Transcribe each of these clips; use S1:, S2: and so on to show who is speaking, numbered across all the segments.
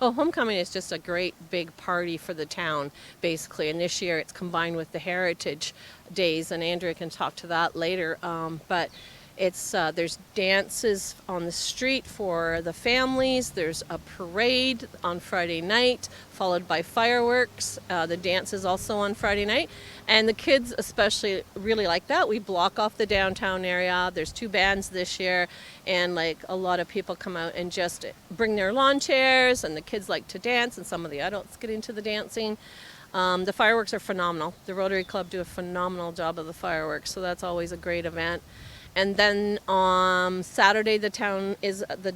S1: Oh, homecoming is just a great big party for the town, basically. And this year it's combined with the Heritage Days, and Andrea can talk to that later. But it's there's dances on the street for the families. There's a parade on Friday night, followed by fireworks. The dance is also on Friday night, and the kids especially really like that. We block off the downtown area. There's two bands this year, and like a lot of people come out and just bring their lawn chairs, and the kids like to dance, and some of the adults get into the dancing. The fireworks are phenomenal. The Rotary Club do a phenomenal job of the fireworks, so that's always a great event. And then on Saturday, the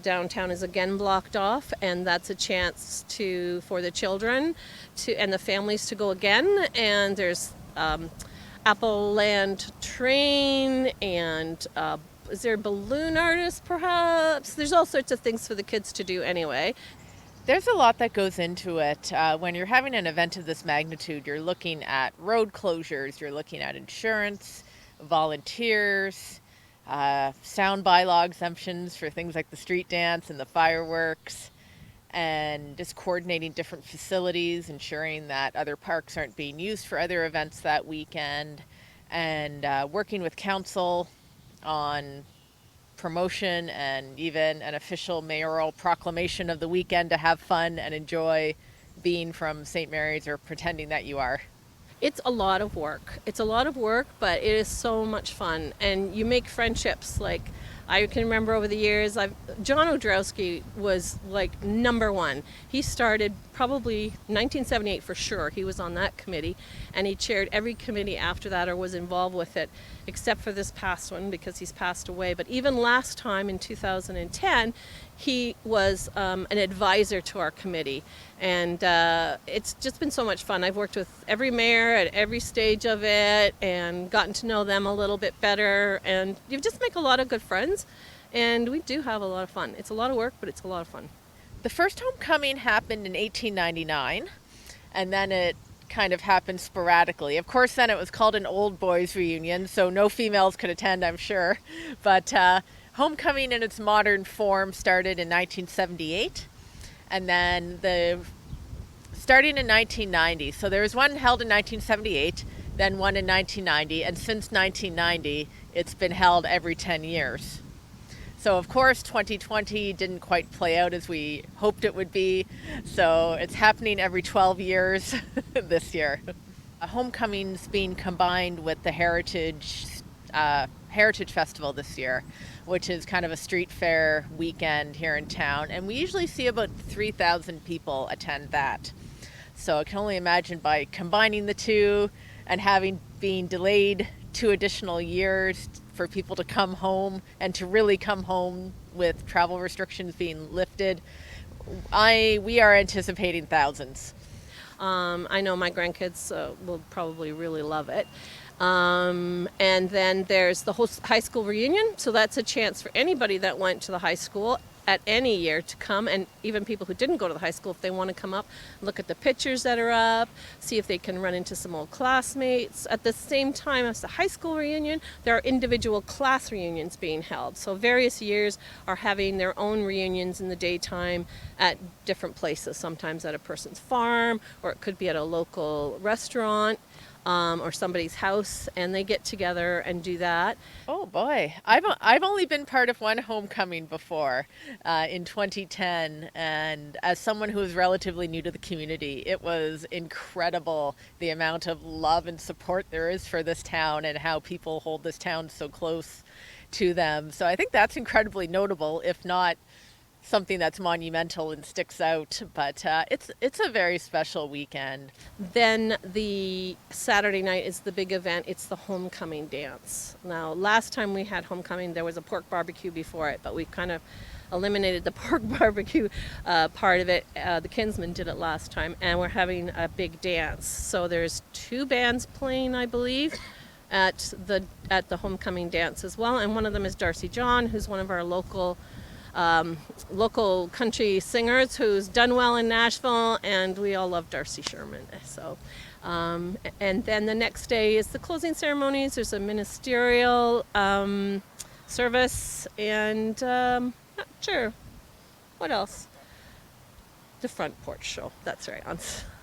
S1: downtown is again blocked off, and that's a chance for the children and the families to go again. And there's Apple Land Train, and is there a balloon artist perhaps? There's all sorts of things for the kids to do anyway.
S2: There's a lot that goes into it. When you're having an event of this magnitude, you're looking at road closures, you're looking at insurance, volunteers, sound bylaw exemptions for things like the street dance and the fireworks, and just coordinating different facilities, ensuring that other parks aren't being used for other events that weekend, and working with council on promotion and even an official mayoral proclamation of the weekend to have fun and enjoy being from St. Mary's or pretending that you are.
S1: It's a lot of work. It's a lot of work, but it is so much fun. And you make friendships. Like, I can remember over the years, John Odrowski was like number one. He started probably 1978 for sure. He was on that committee, and he chaired every committee after that or was involved with it, except for this past one because he's passed away. But even last time in 2010, he was an advisor to our committee. And it's just been so much fun. I've worked with every mayor at every stage of it and gotten to know them a little bit better. And you just make a lot of good friends. And we do have a lot of fun. It's a lot of work, but it's a lot of fun.
S2: The first homecoming happened in 1899, and then it kind of happened sporadically. Of course, then it was called an old boys reunion, so no females could attend, I'm sure. But homecoming in its modern form started in 1978. And then starting in 1990. So there was one held in 1978, then one in 1990, and since 1990, it's been held every 10 years. So of course, 2020 didn't quite play out as we hoped it would be. So it's happening every 12 years this year. Homecoming's being combined with the Heritage Festival this year, which is kind of a street fair weekend here in town. And we usually see about 3,000 people attend that. So I can only imagine by combining the two and having been delayed 2 additional years for people to come home and to really come home with travel restrictions being lifted, we are anticipating thousands.
S1: I know my grandkids will probably really love it. And then there's the high school reunion. So that's a chance for anybody that went to the high school at any year to come, and even people who didn't go to the high school, if they want to come up, look at the pictures that are up, see if they can run into some old classmates. At the same time as the high school reunion, there are individual class reunions being held. So various years are having their own reunions in the daytime at different places, sometimes at a person's farm, or it could be at a local restaurant. Or somebody's house, and they get together and do that.
S2: Oh boy, I've only been part of one homecoming before in 2010, and as someone who is relatively new to the community, it was incredible the amount of love and support there is for this town and how people hold this town so close to them. So I think that's incredibly notable, if not something that's monumental and sticks out, but it's a very special weekend.
S1: Then the Saturday night is the big event. It's the homecoming dance. Now, last time we had homecoming, there was a pork barbecue before it, but we kind of eliminated the pork barbecue part of it. The Kinsmen did it last time, and we're having a big dance. So there's 2 bands playing, I believe, at the homecoming dance as well, and one of them is Darcy John, who's one of our local country singers who's done well in Nashville, and we all love Darcy Sherman. So, and then the next day is the closing ceremonies. There's a ministerial service, and not sure what else. The front porch show. That's right, on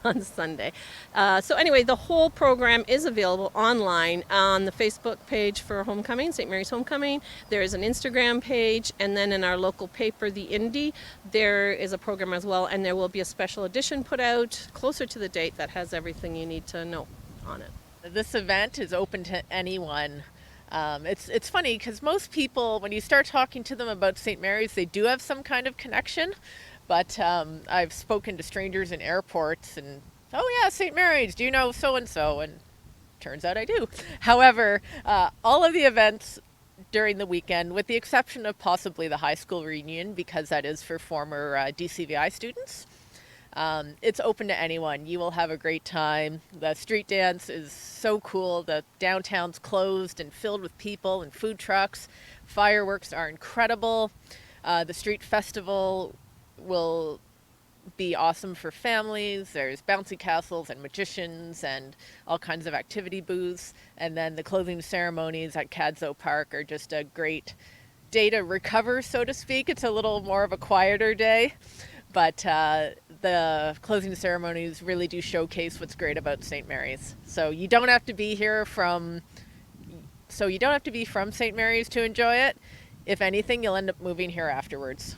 S1: on Sunday. So anyway, the whole program is available online on the Facebook page for Homecoming, St. Mary's Homecoming. There is an Instagram page, and then in our local paper, the Indie, there is a program as well, and there will be a special edition put out closer to the date that has everything you need to know on it.
S2: This event is open to anyone. It's funny because most people, when you start talking to them about St. Mary's, they do have some kind of connection. But I've spoken to strangers in airports and, oh yeah, St. Mary's, do you know so and so? And turns out I do. However, all of the events during the weekend, with the exception of possibly the high school reunion, because that is for former DCVI students, it's open to anyone. You will have a great time. The street dance is so cool. The downtown's closed and filled with people and food trucks. Fireworks are incredible. The street festival will be awesome for families. There's bouncy castles and magicians and all kinds of activity booths. And then the closing ceremonies at Cadzo Park are just a great day to recover, so to speak. It's a little more of a quieter day, but the closing ceremonies really do showcase what's great about St. Mary's. So you don't have to be from St. Mary's to enjoy it. If anything, you'll end up moving here afterwards.